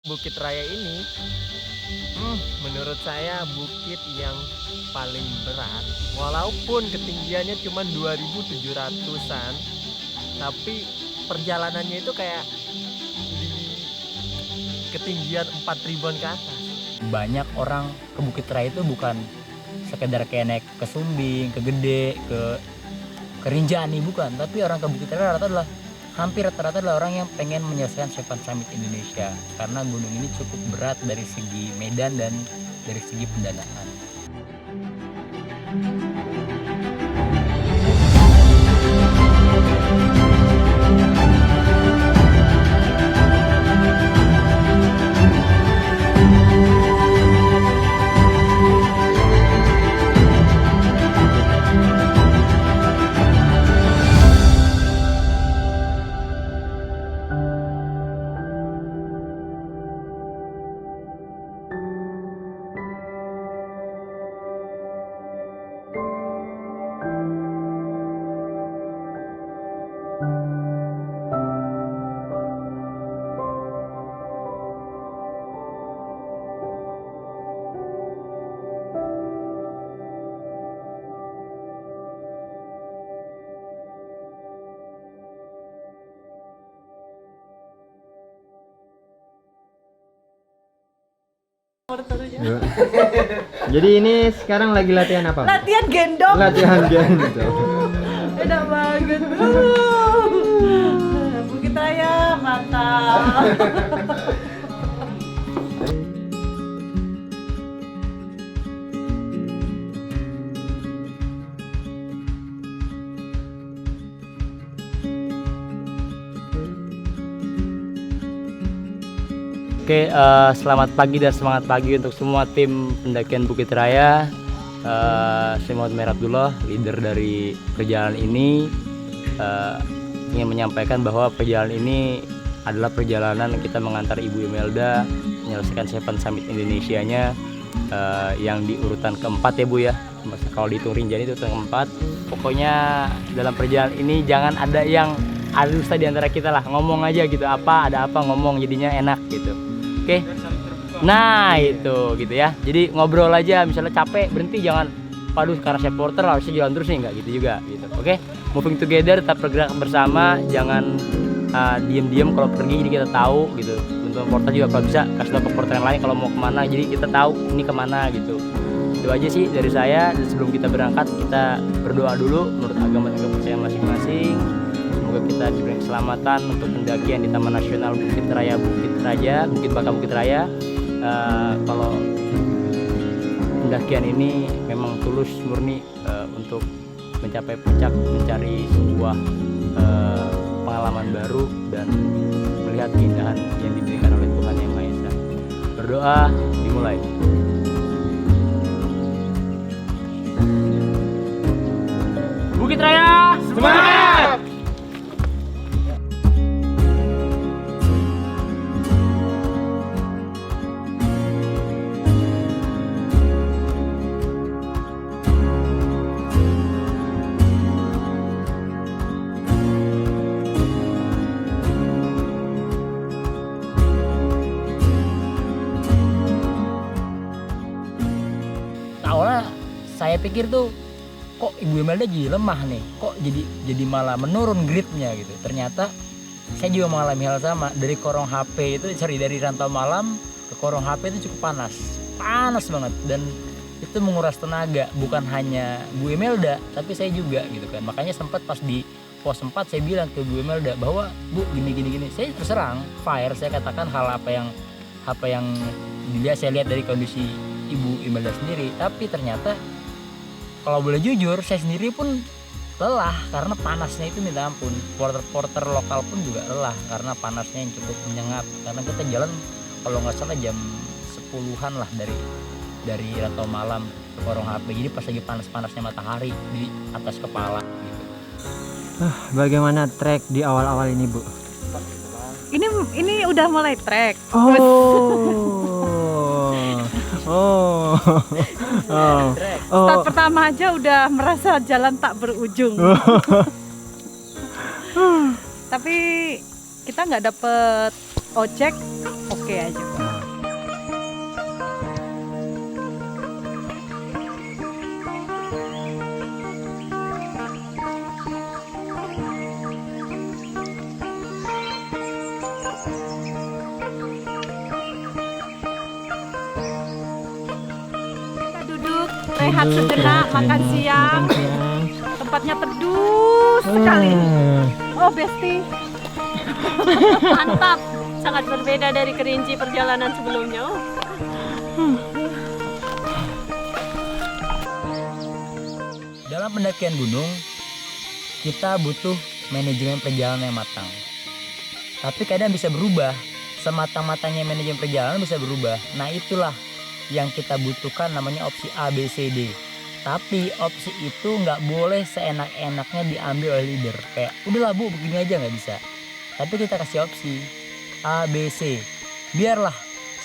Bukit Raya ini, menurut saya bukit yang paling berat. Walaupun ketinggiannya cuma 2.700-an, tapi perjalanannya itu kayak di ketinggian 4.000-an ke atas. Banyak orang ke Bukit Raya itu bukan sekedar kayak naik ke Sumbing, ke Gede, ke Rinjani, bukan. Tapi orang ke Bukit Raya hampir rata-rata adalah orang yang pengen menyelesaikan Seven Summit Indonesia, karena gunung ini cukup berat dari segi medan dan dari segi pendanaan. Jadi ini sekarang lagi latihan apa? Latihan gendong. Latihan gendong. Enak banget. Bukit Raya mantap. Oke, selamat pagi dan semangat pagi untuk semua tim pendakian Bukit Raya. Saya Muhammad Mer Abdullah, leader dari perjalanan ini, ingin menyampaikan bahwa perjalanan ini adalah perjalanan kita mengantar Ibu Imelda menyelesaikan Seven Summit Indonesia-nya, yang di urutan keempat ya Bu ya. Kalau dihitung Rinjani itu urutan keempat. Pokoknya dalam perjalanan ini jangan ada yang dusta di antara kita lah, ngomong aja gitu, ada apa ngomong, jadinya enak gitu. Oke. Nah itu gitu ya. Jadi ngobrol aja, misalnya capek berhenti, jangan paduh karena saya porter harusnya jalan terus nih, nggak gitu juga gitu. Oke. Moving together, tetap bergerak bersama, jangan diem-diem kalau pergi, jadi kita tahu gitu. Untuk porter juga kalau bisa kasih tahu ke porter yang lain kalau mau kemana, jadi kita tahu ini kemana gitu. Itu aja sih dari saya. Dan sebelum kita berangkat, kita berdoa dulu menurut agama dan kepercayaan masing-masing. Semoga kita diberi keselamatan untuk pendakian di Taman Nasional Bukit Raya, Bukit Raja, Bukit Baka Bukit Raya. Kalau pendakian ini memang tulus murni untuk mencapai puncak, mencari sebuah pengalaman baru dan melihat keindahan yang diberikan oleh Tuhan Yang Maha Esa. Berdoa dimulai. Bukit Raya, semangat! Awalnya saya pikir tuh kok Ibu Imelda jadi lemah nih, kok jadi malah menurun gritnya gitu. Ternyata saya juga mengalami hal sama. Dari Korong HP itu, dari Rantau Malam ke Korong HP itu cukup panas banget, dan itu menguras tenaga, bukan hanya Bu Imelda tapi saya juga gitu kan. Makanya sempat pas di pos 4 saya bilang ke Bu Imelda bahwa Bu gini, saya terserang fire, saya katakan hal apa yang dia saya lihat dari kondisi Ibu Imelda sendiri. Tapi ternyata kalau boleh jujur, saya sendiri pun lelah karena panasnya itu minta ampun. Porter lokal pun juga lelah karena panasnya yang cukup menyengat. Karena kita jalan kalau nggak salah jam 10-an lah dari Rantau Malam ke Korong HP. Jadi pas lagi panas-panasnya matahari di atas kepala gitu. Bagaimana trek di awal-awal ini, Bu? Ini udah mulai trek. Start pertama aja udah merasa jalan tak berujung. Tapi kita nggak dapet ojek, oke. oke aja. Kita duduk, rehat sejenak, makan siang. Tempatnya teduh sekali. Oh, Besti. Mantap, sangat berbeda dari Kerinci perjalanan sebelumnya. Dalam pendakian gunung, kita butuh manajemen perjalanan yang matang. Tapi kadang bisa berubah, sematang-matangnya manajemen perjalanan bisa berubah. Nah itulah yang kita butuhkan, namanya opsi A, B, C, D. Tapi opsi itu nggak boleh seenak-enaknya diambil oleh leader. Kayak udahlah bu, begini aja, nggak bisa. Tapi kita kasih opsi A, B, C. Biarlah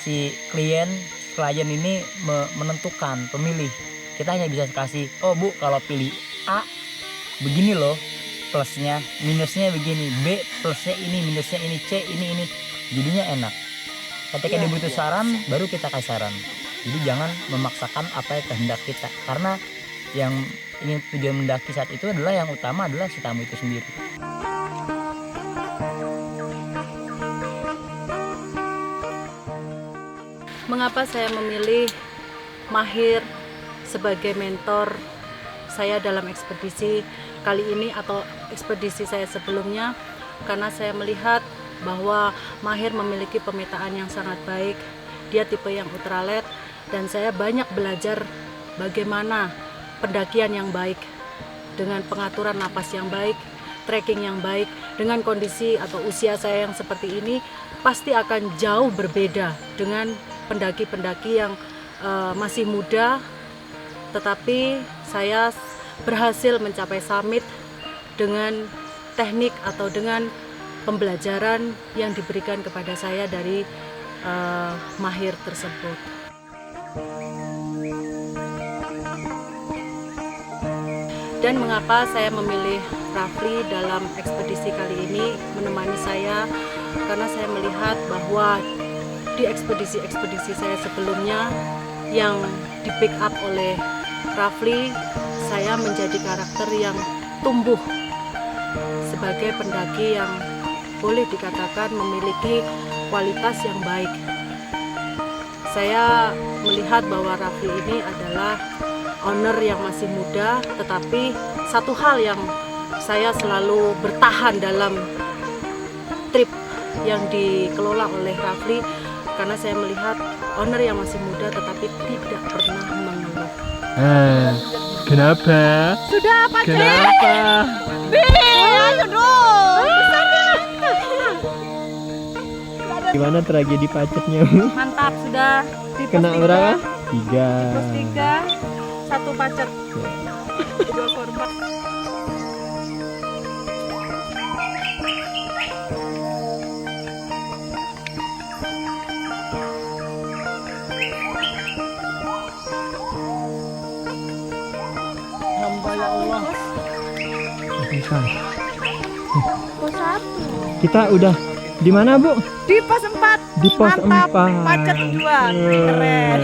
si klien ini menentukan, pemilih. Kita hanya bisa kasih, oh bu kalau pilih A begini loh plusnya, minusnya begini, B plusnya ini, minusnya ini, C ini. Jadinya enak. Ketika dibutuh saran, baru kita kasih saran. Jadi jangan memaksakan apa yang kehendak kita, karena yang ingin tujuan mendaki saat itu adalah yang utama adalah si tamu itu sendiri. Mengapa saya memilih Mahir sebagai mentor saya dalam ekspedisi kali ini atau ekspedisi saya sebelumnya? Karena saya melihat bahwa Mahir memiliki pemetaan yang sangat baik. Dia tipe yang ultralet dan saya banyak belajar bagaimana pendakian yang baik dengan pengaturan napas yang baik, trekking yang baik. Dengan kondisi atau usia saya yang seperti ini pasti akan jauh berbeda dengan pendaki-pendaki yang masih muda, tetapi saya berhasil mencapai summit dengan teknik atau dengan pembelajaran yang diberikan kepada saya dari Mahir tersebut. Dan mengapa saya memilih Rafli dalam ekspedisi kali ini menemani saya, karena saya melihat bahwa di ekspedisi-ekspedisi saya sebelumnya yang di pick up oleh Rafli, saya menjadi karakter yang tumbuh sebagai pendaki yang boleh dikatakan memiliki kualitas yang baik. Saya melihat bahwa Rafli ini adalah owner yang masih muda, tetapi satu hal yang saya selalu bertahan dalam trip yang dikelola oleh Rafli, karena saya melihat owner yang masih muda tetapi tidak pernah mengeluh. Kenapa? Sudah apa, Cek? Kenapa? Ayo dong. Gimana tragedi pacetnya? Mantap, sudah. Tipes Kena 3, berapa? 3. Tipes 3, 1 pacet. 2 korban. Hamba ya Allah. Pos 1. Kita udah di mana, Bu? Di pos 4. Di pos Mantap, 4. pacet 2. Keren.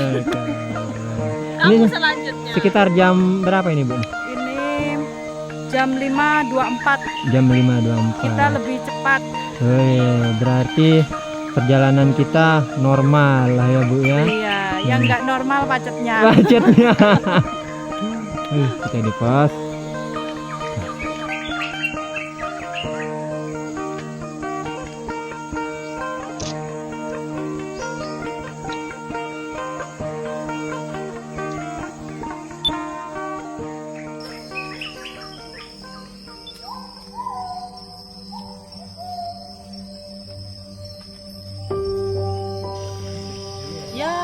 Ini Selanjutnya. sekitar jam berapa ini, Bu? Ini jam 5.24. Jam 5.24. Kita lebih cepat. Berarti perjalanan kita normal lah ya, Bu ya. Iya, yang nggak normal pacetnya. Budgetnya. Kita di pos. Ya.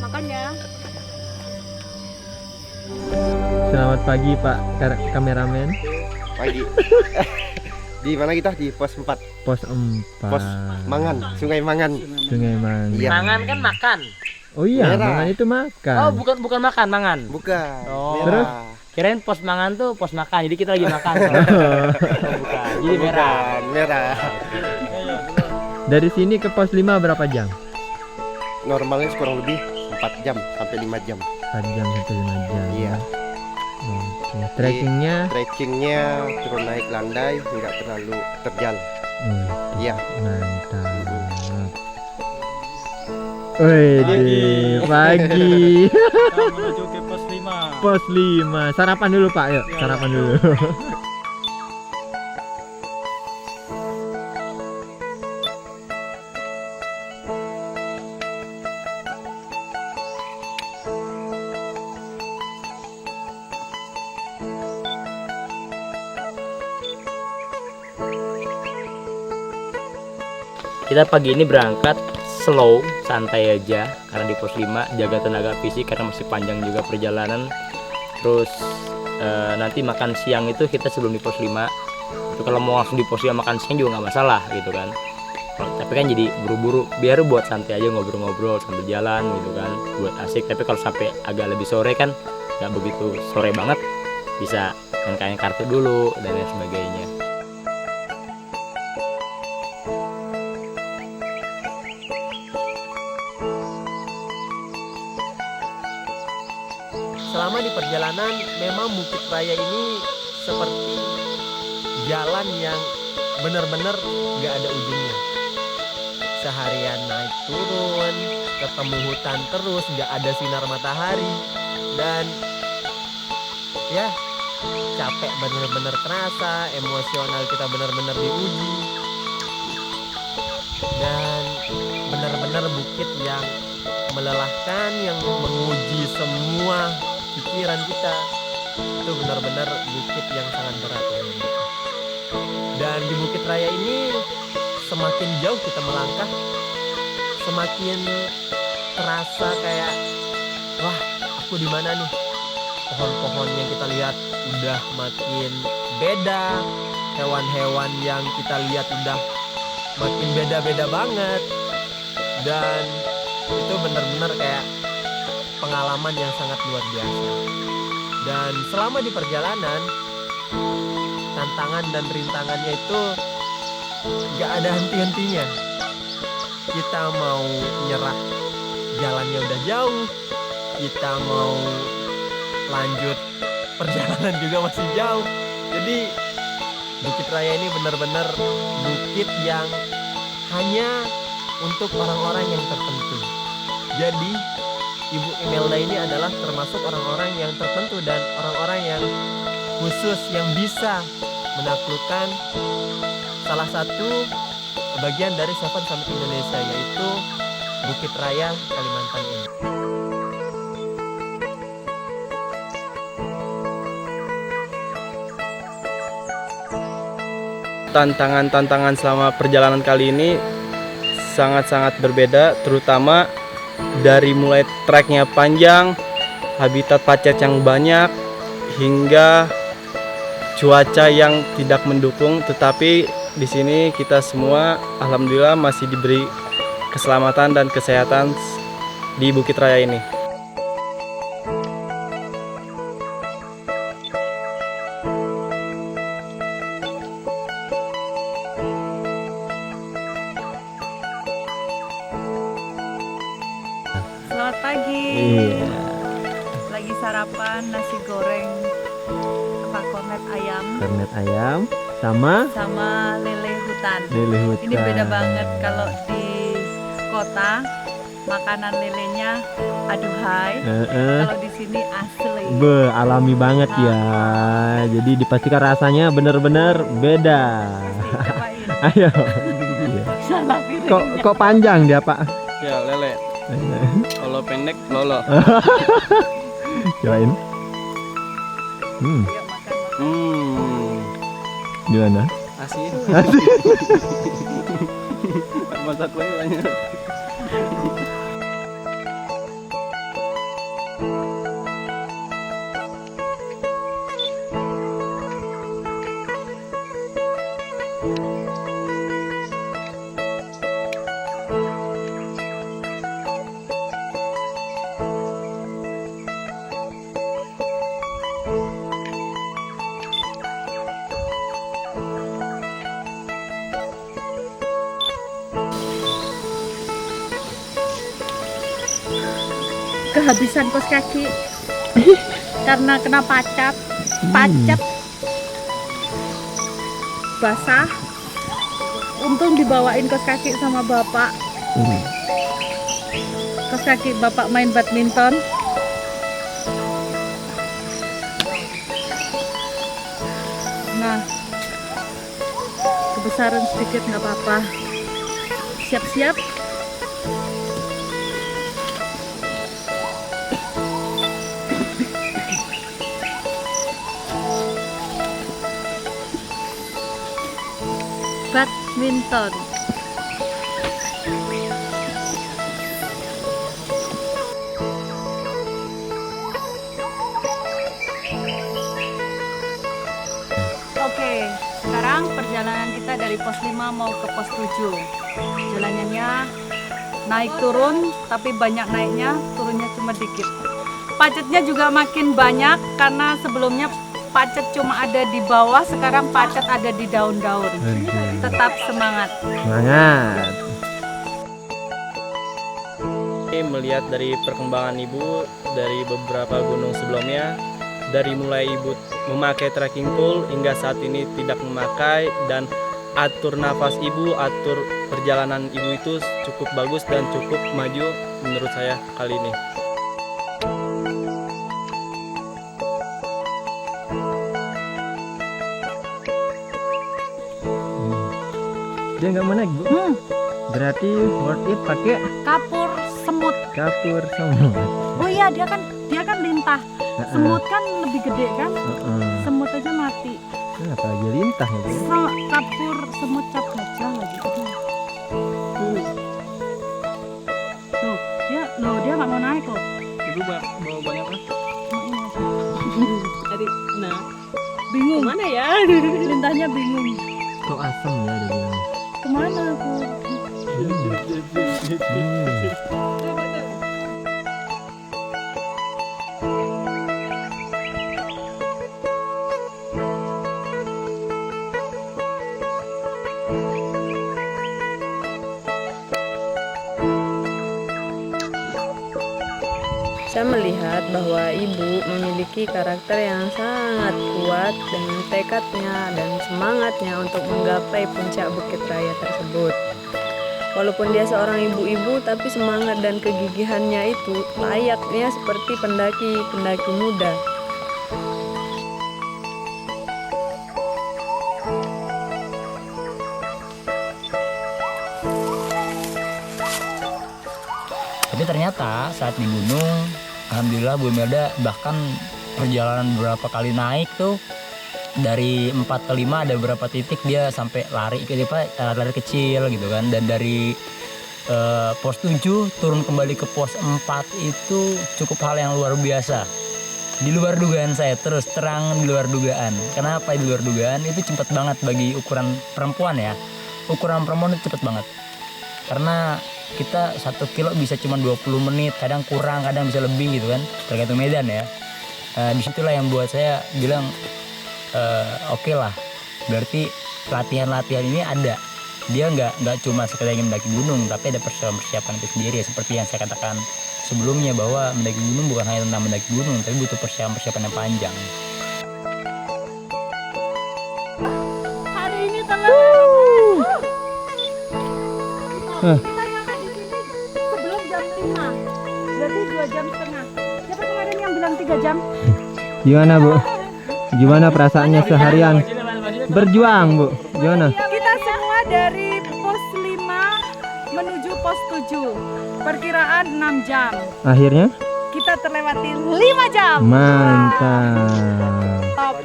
Makanya. Selamat pagi, Pak kameramen. Pagi. Di mana kita? Di pos 4. Pos 4. Pos Mangan, Sungai Mangan. Sungai Mangan. Iya. Mangan kan makan. Oh iya, Merah. mangan itu makan. Oh bukan makan, mangan. Bukan. Oh. Merah. Kirain pos mangan tuh pos makan, jadi kita lagi makan. Oh, bukan. Jadi merah. Bukan, merah. Dari sini ke pos 5 berapa jam? Normalnya kurang lebih 4 jam sampai 5 jam. 4 jam sampai 5 jam. Iya. Oke. Trekkingnya? Trekkingnya turun naik landai, nggak terlalu terjal. Iya. Mantap. Wih, pagi. Kita menuju ke pos 5. Pos 5. Sarapan dulu, Pak. Yuk, sarapan dulu. Kita pagi ini berangkat slow, santai aja karena di pos 5 jaga tenaga fisik karena masih panjang juga perjalanan. Terus nanti makan siang itu kita sebelum di pos 5. Itu kalau mau langsung di pos 5 makan siang juga nggak masalah gitu kan. Tapi kan jadi buru-buru, biar buat santai aja ngobrol-ngobrol sambil jalan gitu kan, buat asik. Tapi kalau sampai agak lebih sore kan nggak begitu sore banget, bisa main kartu dulu dan lain sebagainya. Selama di perjalanan memang Bukit Raya ini seperti jalan yang benar-benar nggak ada ujungnya. Seharian naik turun, ketemu hutan terus, nggak ada sinar matahari, dan ya capek bener-bener kerasa, emosional kita bener-bener diuji, dan bener-bener bukit yang melelahkan, yang menguji semua pikiran kita. Itu benar-benar bukit yang sangat berat ya. Dan di Bukit Raya ini semakin jauh kita melangkah, semakin terasa kayak, wah, aku di mana nih? Pohon-pohon yang kita lihat udah makin beda, hewan-hewan yang kita lihat udah makin beda-beda banget, dan itu benar-benar kayak pengalaman yang sangat luar biasa. Dan selama di perjalanan, tantangan dan rintangannya itu gak ada henti-hentinya. Kita mau nyerah, jalannya udah jauh, kita mau lanjut, perjalanan juga masih jauh. Jadi Bukit Raya ini benar-benar bukit yang hanya untuk orang-orang yang tertentu. Jadi Ibu Imelda ini adalah termasuk orang-orang yang tertentu dan orang-orang yang khusus yang bisa menaklukkan salah satu bagian dari Seven Summit Indonesia, yaitu Bukit Raya Kalimantan ini. Tantangan-tantangan selama perjalanan kali ini sangat-sangat berbeda, terutama dari mulai treknya panjang, habitat pacet yang banyak, hingga cuaca yang tidak mendukung. Tetapi di sini kita semua alhamdulillah masih diberi keselamatan dan kesehatan di Bukit Raya ini. Selamat pagi. Iya. Lagi sarapan nasi goreng kornet ayam Kornet ayam sama sama lele hutan. lele hutan. Ini beda banget kalau di kota makanan lelenya aduhai. Kalau di sini asli. Alami banget ya. Jadi dipastikan rasanya benar-benar beda. Cobain. Ayo. Salah piringnya. Kok panjang dia, Pak? Ya, lele. Kalau pendek, lolo. Cobain. Yuk makan. Gimana? Asin. Asik. Masak lagi banyak. kehabisan kos kaki karena kena pacet basah. Untung dibawain kos kaki sama bapak. Kos kaki bapak main badminton. Nah, kebesaran sedikit nggak apa-apa. Siap-siap. Badminton. Oke, sekarang perjalanan kita dari pos 5 mau ke pos 7. Jalanannya naik turun, tapi banyak naiknya, turunnya cuma dikit. Pacetnya juga makin banyak karena sebelumnya pacet cuma ada di bawah, sekarang pacet ada di daun-daun. Tetap semangat. Semangat. Melihat dari perkembangan ibu dari beberapa gunung sebelumnya, dari mulai ibu memakai trekking pole hingga saat ini tidak memakai, dan atur nafas ibu, atur perjalanan ibu itu cukup bagus dan cukup maju menurut saya kali ini. Dia nggak mau naik, Bu. Berarti worth it pakai Kapur semut. kapur semut. Oh iya, dia kan lintah. Semut kan lebih gede kan? Semut aja mati. Kenapa lagi lintah ya, Bu? Kapur semut cap gajah lagi. Tuh, dia nggak mau naik kok. Ibu bawa banyak kan? Tadi, bingung. Kemana ya? Lintahnya bingung. Kok asem ya dia bilang. Kemana aku? Saya melihat bahwa ibu memiliki karakter yang sangat kuat dengan tekadnya dan semangatnya untuk menggapai puncak Bukit Raya tersebut. Walaupun dia seorang ibu-ibu, tapi semangat dan kegigihannya itu layaknya seperti pendaki-pendaki muda. Tapi ternyata saat di gunung, alhamdulillah Bu Imelda bahkan perjalanan beberapa kali naik tuh dari 4 ke 5 ada beberapa titik dia sampai lari kecil gitu kan, dan dari pos 7 turun kembali ke pos 4 itu cukup hal yang luar biasa. Di luar dugaan saya, terus terang di luar dugaan. Kenapa di luar dugaan? Itu cepat banget bagi ukuran perempuan ya. Ukuran perempuan itu cepat banget. Karena kita 1 kilo bisa cuma 20 menit, kadang kurang, kadang bisa lebih gitu kan, tergantung medan ya. Disitulah yang buat saya bilang oke lah, berarti latihan-latihan ini ada. Dia nggak cuma sekedar ingin mendaki gunung, tapi ada persiapan itu sendiri ya, seperti yang saya katakan sebelumnya bahwa mendaki gunung bukan hanya tentang mendaki gunung, tapi butuh persiapan yang panjang. Hari ini tanggal kita nyampe di sini sebelum jam 5. Berarti 2 jam setengah. Siapa kemarin yang bilang 3 jam? Gimana, Bu? Gimana perasaannya seharian berjuang, Bu? Gimana? Kita semua dari pos 5 menuju pos 7. Perkiraan 6 jam. Akhirnya? Kita terlewati 5 jam. Mantap. Top.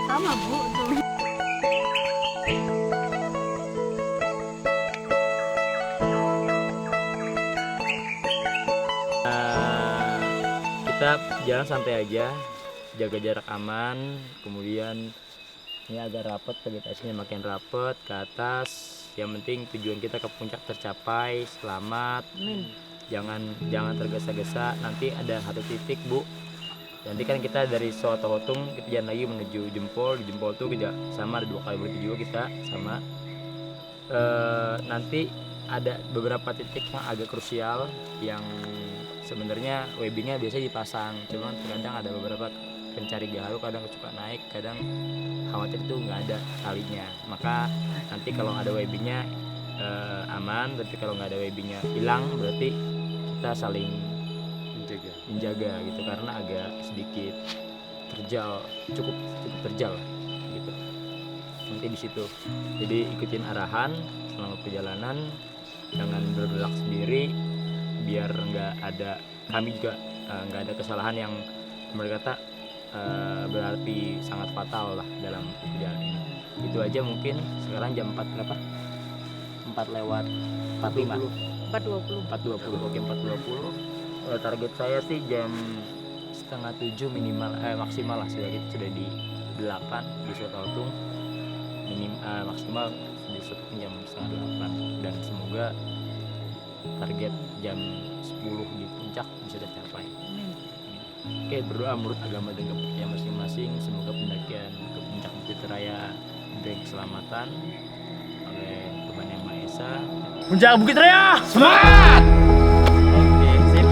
Sama Bu tuh. Kita jalan santai aja, jaga jarak aman, kemudian ini agak rapet, vegetasinya makin rapet ke atas. Yang penting tujuan kita ke puncak tercapai selamat. Jangan tergesa-gesa. Nanti ada satu titik, Bu, Nanti kan kita dari Sotohotung kita jalan lagi menuju Jempol. Di Jempol tuh kita sama, ada 2 kali berhenti juga kita sama. Nanti ada beberapa titik yang agak krusial yang sebenarnya webbingnya biasanya dipasang, cuman kadang ada beberapa pencari gaharu kadang suka naik, kadang khawatir itu nggak ada talinya. Maka nanti kalau ada webbingnya aman, tapi kalau nggak ada webbingnya hilang berarti kita saling menjaga gitu, karena agak sedikit terjal, cukup terjal gitu. Nanti di situ jadi ikutin arahan selama perjalanan, jangan bergerak sendiri biar nggak ada, kami juga nggak ada kesalahan yang mereka kata berarti sangat fatal lah dalam perjalanan ini. Itu aja mungkin. Sekarang jam 4 berapa? 4:45 4:20. Oke, 4:20. Target saya sih jam 6:30 minimal, maksimal lah sudah di 8 di Sotohotung, maksimal di Sotohotung jam 7:30, dan semoga target jam 10 di puncak bisa tercapai. Oke, berdoa menurut agama dan kepercayaan masing-masing, semoga pendakian ke puncak Bukit Raya diberi keselamatan oleh Tuhan Yang Maha Esa. Puncak Bukit Raya, semangat! Oke, sip.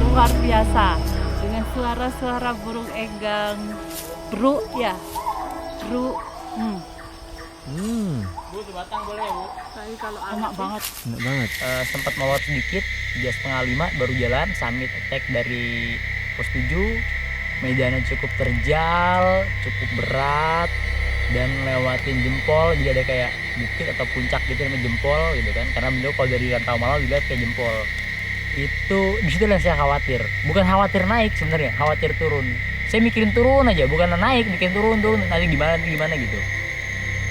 Luar biasa dengan suara-suara burung egang, bru ya, bru. Bu, sebatang boleh ya, Bu? Enak banget. Enak banget. Sempat molor sedikit, jam 4:30 baru jalan. Summit attack dari pos 7, medannya cukup terjal, cukup berat, dan lewatin Jempol, jadi ada kayak bukit atau puncak gitu namanya Jempol gitu kan, karena beliau kalau dari Rantau Malau dilihat kayak Jempol. Itu di situ yang saya khawatir, bukan khawatir naik sebenarnya, khawatir turun. Saya mikirin turun aja, bukan naik, bikin turun nanti gimana gitu.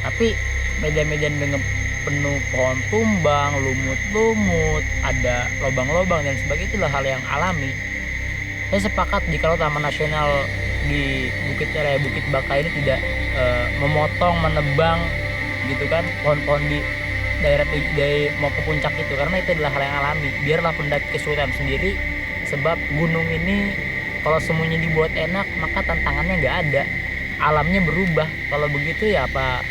Tapi medan-medan dengan penuh pohon tumbang, lumut-lumut, ada lubang-lubang dan sebagainya, itulah hal yang alami. Saya sepakat jika Taman Nasional di Bukit Raya Bukit Baka ini tidak memotong, menebang gitu kan pohon-pohon di daerah dari mau ke puncak itu, karena itu adalah hal yang alami. Biarlah pendaki kesulitan sendiri, sebab gunung ini kalau semuanya dibuat enak maka tantangannya nggak ada, alamnya berubah. Kalau begitu ya apa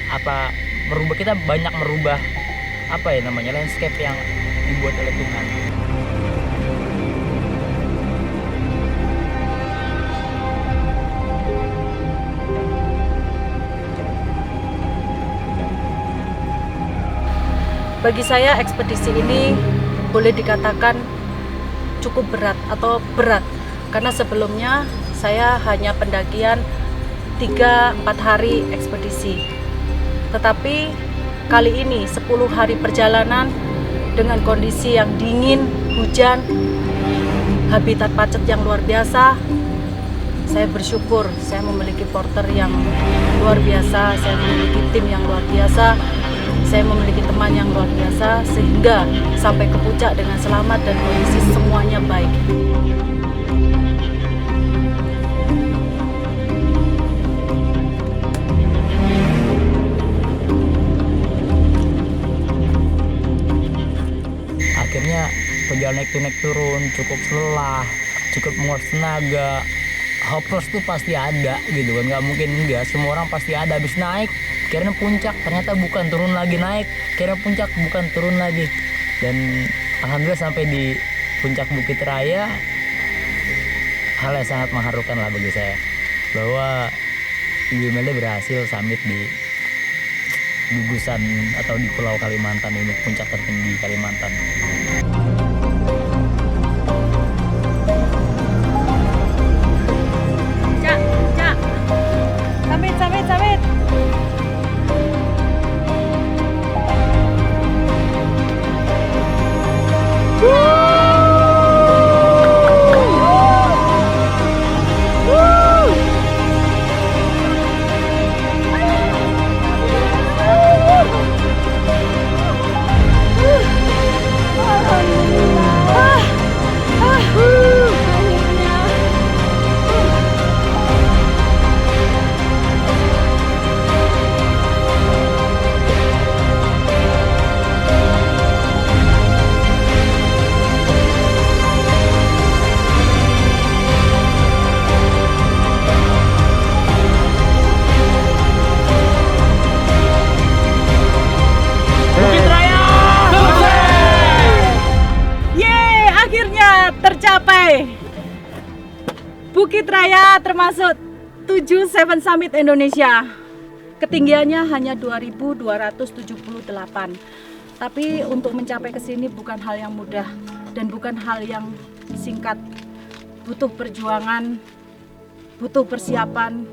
merubah, kita banyak merubah apa ya namanya landscape yang dibuat oleh Tuhan. Bagi saya ekspedisi ini boleh dikatakan cukup berat atau berat, karena sebelumnya saya hanya pendakian 3-4 hari ekspedisi. Tetapi kali ini 10 hari perjalanan dengan kondisi yang dingin, hujan, habitat pacet yang luar biasa. Saya bersyukur saya memiliki porter yang luar biasa, saya memiliki tim yang luar biasa, saya memiliki teman yang luar biasa, sehingga sampai ke puncak dengan selamat dan kondisi semuanya baik. Akhirnya perjalanan naik turun cukup lelah, cukup menguras tenaga. Hopeless tuh pasti ada gitu kan, nggak mungkin enggak, semua orang pasti ada. Habis naik kira puncak, ternyata bukan, turun lagi, naik kira puncak, bukan, turun lagi. Dan alhamdulillah sampai di puncak Bukit Raya hal yang sangat mengharukan lah bagi saya bahwa Ibu Imelda berhasil summit di gugusan atau di Pulau Kalimantan ini, puncak tertinggi Kalimantan. Cak, Cak. Samit. Tercapai. Bukit Raya termasuk 7 Seven Summit Indonesia. Ketinggiannya hanya 2.278. Tapi untuk mencapai ke sini bukan hal yang mudah dan bukan hal yang singkat. Butuh perjuangan, butuh persiapan,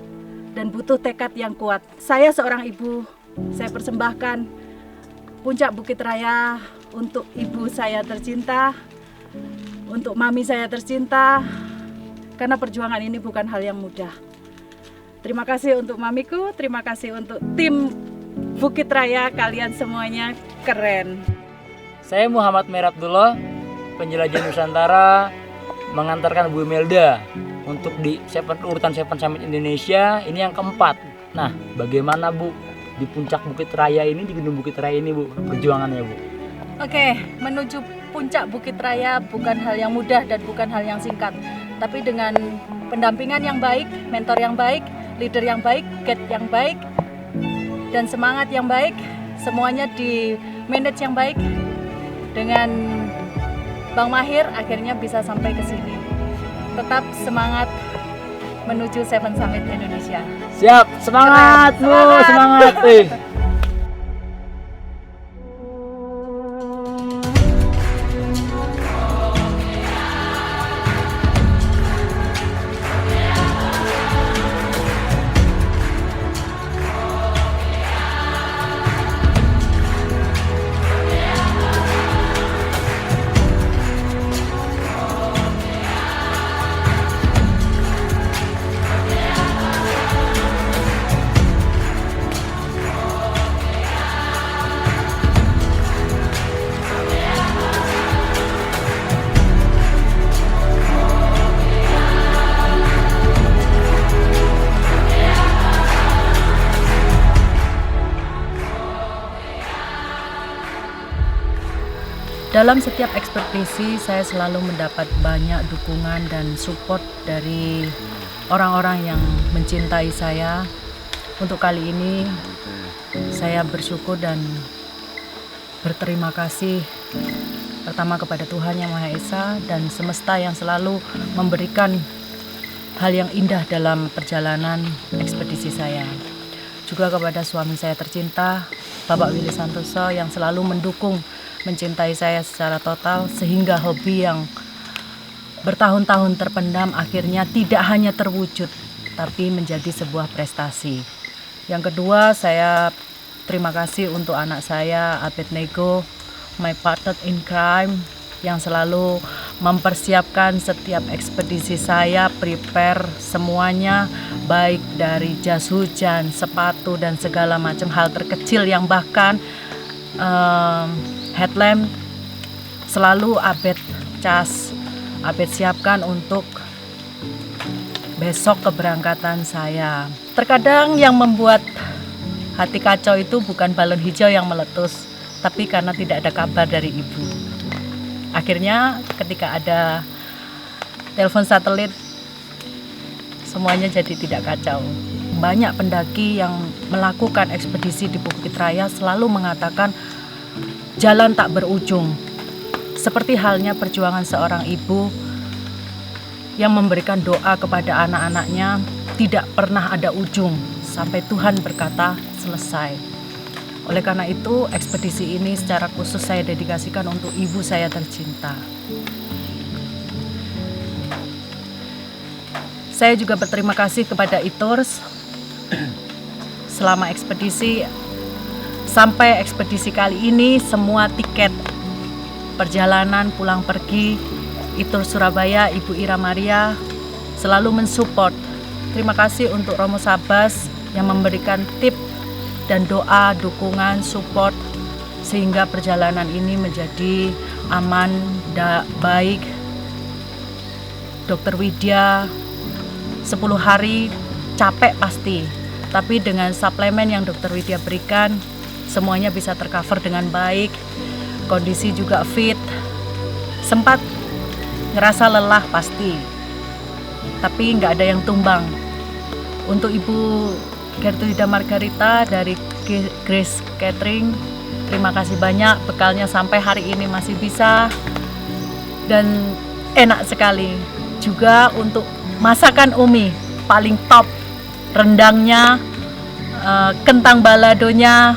dan butuh tekad yang kuat. Saya seorang ibu, saya persembahkan puncak Bukit Raya untuk ibu saya tercinta, untuk mami saya tercinta, karena perjuangan ini bukan hal yang mudah. Terima kasih untuk mamiku, terima kasih untuk tim Bukit Raya, kalian semuanya keren. Saya Muhammad Merabdullah, penjelajah Nusantara, mengantarkan Bu Imelda untuk di urutan Seven Summit Indonesia, ini yang keempat. Nah, bagaimana Bu di puncak Bukit Raya ini, di Gunung Bukit Raya ini Bu, perjuangannya Bu? Oke, menuju puncak Bukit Raya bukan hal yang mudah dan bukan hal yang singkat. Tapi dengan pendampingan yang baik, mentor yang baik, leader yang baik, guide yang baik, dan semangat yang baik, semuanya di manage yang baik, dengan Bang Mahir akhirnya bisa sampai ke sini. Tetap semangat menuju Seven Summit Indonesia. Siap, semangat Bu, semangat. Dalam setiap ekspedisi saya selalu mendapat banyak dukungan dan support dari orang-orang yang mencintai saya. Untuk kali ini saya bersyukur dan berterima kasih pertama kepada Tuhan Yang Maha Esa dan semesta yang selalu memberikan hal yang indah dalam perjalanan ekspedisi saya. Juga kepada suami saya tercinta, Bapak Willy Santoso, yang selalu mendukung, mencintai saya secara total, sehingga hobi yang bertahun-tahun terpendam akhirnya tidak hanya terwujud, tapi menjadi sebuah prestasi. Yang kedua, saya terima kasih untuk anak saya, Abednego, my partner in crime, yang selalu mempersiapkan setiap ekspedisi saya, prepare semuanya, baik dari jas hujan, sepatu, dan segala macam hal terkecil yang bahkan headlamp selalu Abed siapkan untuk besok keberangkatan saya. Terkadang yang membuat hati kacau itu bukan balon hijau yang meletus, tapi karena tidak ada kabar dari ibu. Akhirnya ketika ada telepon satelit, semuanya jadi tidak kacau. Banyak pendaki yang melakukan ekspedisi di Bukit Raya selalu mengatakan jalan tak berujung. Seperti halnya perjuangan seorang ibu yang memberikan doa kepada anak-anaknya tidak pernah ada ujung sampai Tuhan berkata selesai. Oleh karena itu, ekspedisi ini secara khusus saya dedikasikan untuk ibu saya tercinta. Saya juga berterima kasih kepada e-Tours selama ekspedisi. Sampai ekspedisi kali ini semua tiket perjalanan pulang pergi e-Tours Surabaya, Ibu Ira Maria selalu mensupport. Terima kasih untuk Romo Sabas yang memberikan tip dan doa, dukungan, support sehingga perjalanan ini menjadi aman, baik. Dokter Widya 10 hari capek pasti, tapi dengan suplemen yang Dokter Widya berikan semuanya bisa tercover dengan baik. Kondisi juga fit. Sempat ngerasa lelah pasti, tapi nggak ada yang tumbang. Untuk Ibu Gertruda Margarita dari Grace Catering, terima kasih banyak, bekalnya sampai hari ini masih bisa dan enak sekali. Juga untuk masakan Umi paling top, rendangnya, kentang baladonya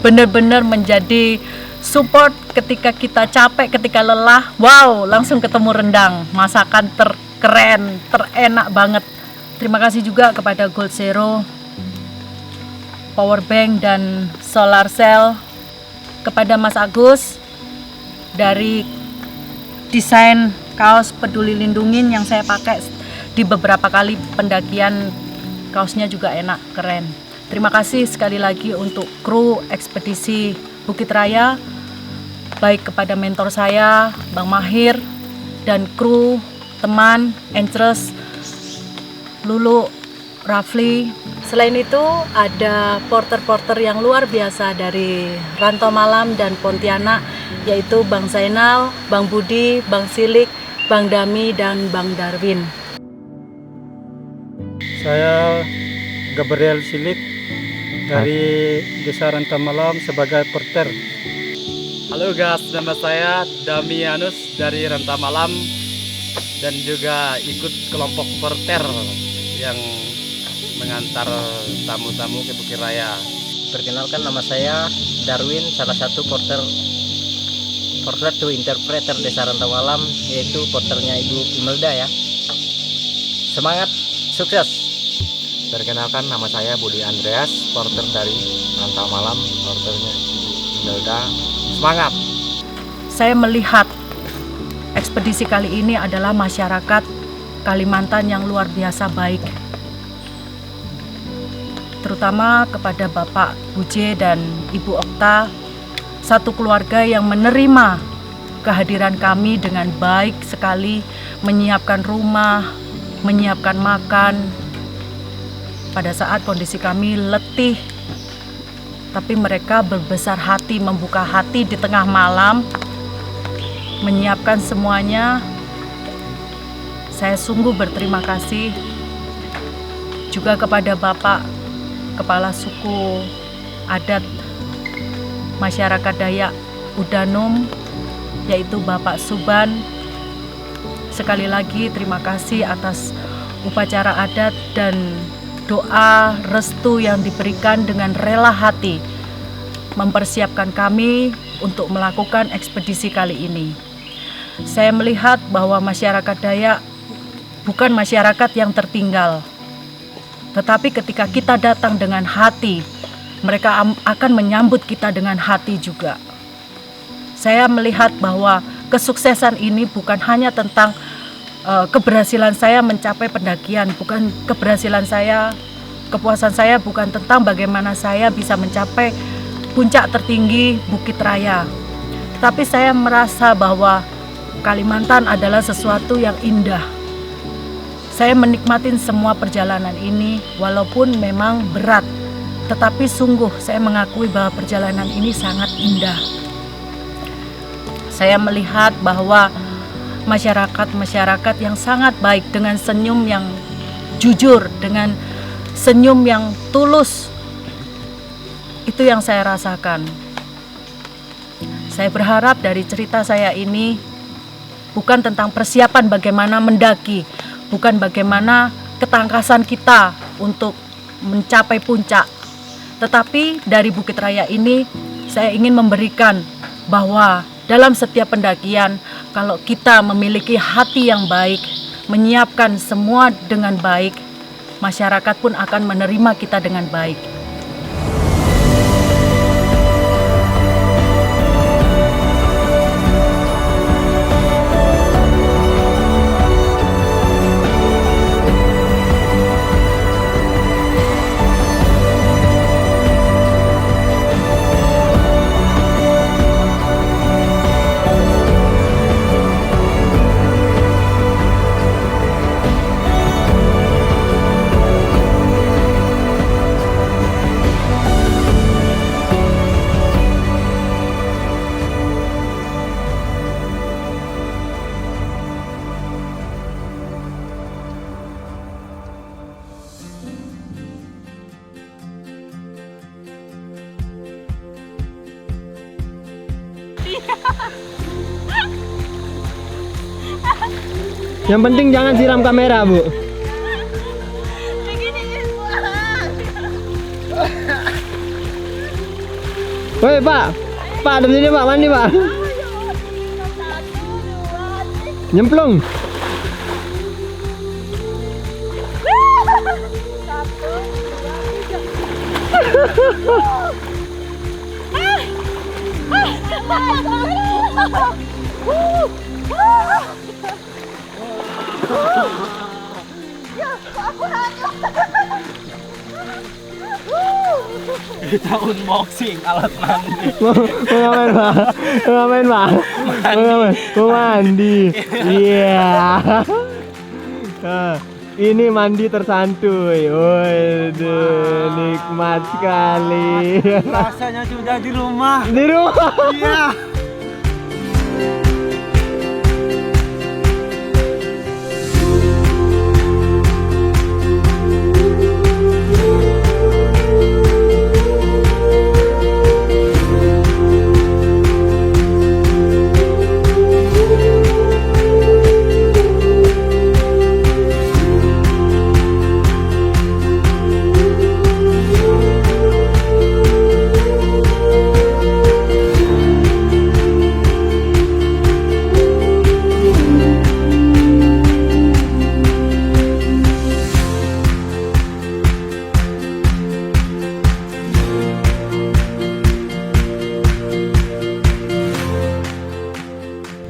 benar-benar menjadi support ketika kita capek, ketika lelah. Wow, langsung ketemu rendang, masakan terkeren, terenak banget. Terima kasih juga kepada Gold Zero, Powerbank dan Solar Cell, kepada Mas Agus dari desain kaos Peduli Lindungin yang saya pakai di beberapa kali pendakian. Kaosnya juga enak, keren. Terima kasih sekali lagi untuk kru ekspedisi Bukit Raya, baik kepada mentor saya, Bang Mahir, dan kru, teman, Entres, Lulu, Rafli. Selain itu ada porter-porter yang luar biasa dari Rantau Malam dan Pontianak, yaitu Bang Zainal, Bang Budi, Bang Silik, Bang Dami, dan Bang Darwin. Saya Gabriel Silik dari Desa Rantau Malam sebagai porter. Halo guys, nama saya Damianus dari Rantau Malam dan juga ikut kelompok porter yang mengantar tamu-tamu ke Bukit Raya. Perkenalkan, nama saya Darwin, salah satu porter to interpreter Desa Rantau Malam, yaitu porternya Ibu Imelda ya. Semangat, sukses. Perkenalkan, nama saya Budi Andreas, porter dari Rantau Malam, porternya Ibu Imelda. Semangat. Saya melihat ekspedisi kali ini adalah masyarakat Kalimantan yang luar biasa baik, terutama kepada Bapak Buje dan Ibu Okta, satu keluarga yang menerima kehadiran kami dengan baik sekali, menyiapkan rumah, menyiapkan makan. Pada saat kondisi kami letih, tapi mereka berbesar hati, membuka hati di tengah malam, menyiapkan semuanya. Saya sungguh berterima kasih juga kepada Bapak Kepala Suku Adat Masyarakat Dayak Udanum, yaitu Bapak Suban. Sekali lagi terima kasih atas upacara adat dan doa restu yang diberikan dengan rela hati mempersiapkan kami untuk melakukan ekspedisi kali ini. Saya melihat bahwa masyarakat Dayak bukan masyarakat yang tertinggal, tetapi ketika kita datang dengan hati, mereka akan menyambut kita dengan hati juga. Saya melihat bahwa kesuksesan ini bukan hanya tentang keberhasilan saya mencapai pendakian, bukan keberhasilan saya, kepuasan saya bukan tentang bagaimana saya bisa mencapai puncak tertinggi Bukit Raya. Tapi saya merasa bahwa Kalimantan adalah sesuatu yang indah. Saya menikmatin semua perjalanan ini walaupun memang berat, tetapi sungguh saya mengakui bahwa perjalanan ini sangat indah. Saya melihat bahwa masyarakat yang sangat baik, dengan senyum yang jujur, dengan senyum yang tulus. Itu yang saya rasakan. Saya berharap dari cerita saya ini bukan tentang persiapan bagaimana mendaki, bukan bagaimana ketangkasan kita untuk mencapai puncak. Tetapi dari Bukit Raya ini saya ingin memberikan bahwa dalam setiap pendakian, kalau kita memiliki hati yang baik, menyiapkan semua dengan baik, masyarakat pun akan menerima kita dengan baik. Yang penting jangan siram kamera, Bu. Woi, Pak. Pak, ada sini, Pak. Mandi, Pak. Nyemplung. Kita unboxing alat mandi. Mau ngapain, Pak? Mau ngapain, Pak? Mau mandi. Iya. Nah, ini mandi tersantuy. Waduh, nikmat sekali. Rasanya sudah di rumah. Di rumah. Iya.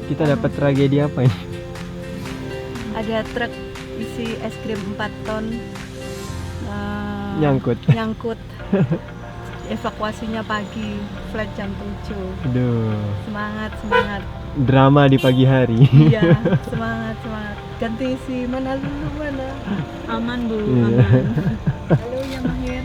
Kita dapat tragedi apa ini? Ada truk isi es krim 4 ton Nyangkut. nyangkut. Evakuasinya pagi, flight jam 7. Aduh, Semangat. drama di pagi hari. Iya, semangat. Ganti si mana dulu mana? Aman, Bu, Iya. aman. Halo, ya Mahir.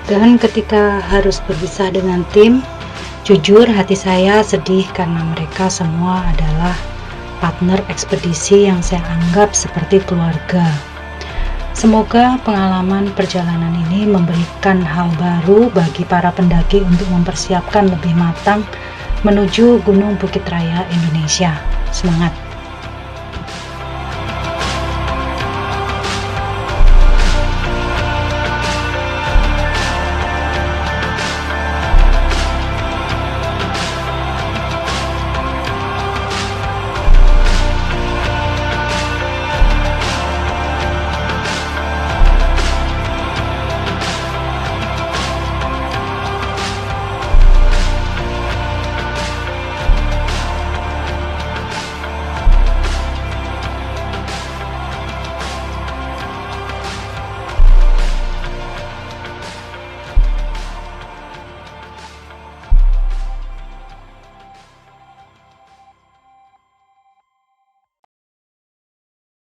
Dan ketika harus berpisah dengan tim, jujur hati saya sedih karena mereka semua adalah partner ekspedisi yang saya anggap seperti keluarga. Semoga pengalaman perjalanan ini memberikan hal baru bagi para pendaki untuk mempersiapkan lebih matang menuju Gunung Bukit Raya Indonesia. Semangat!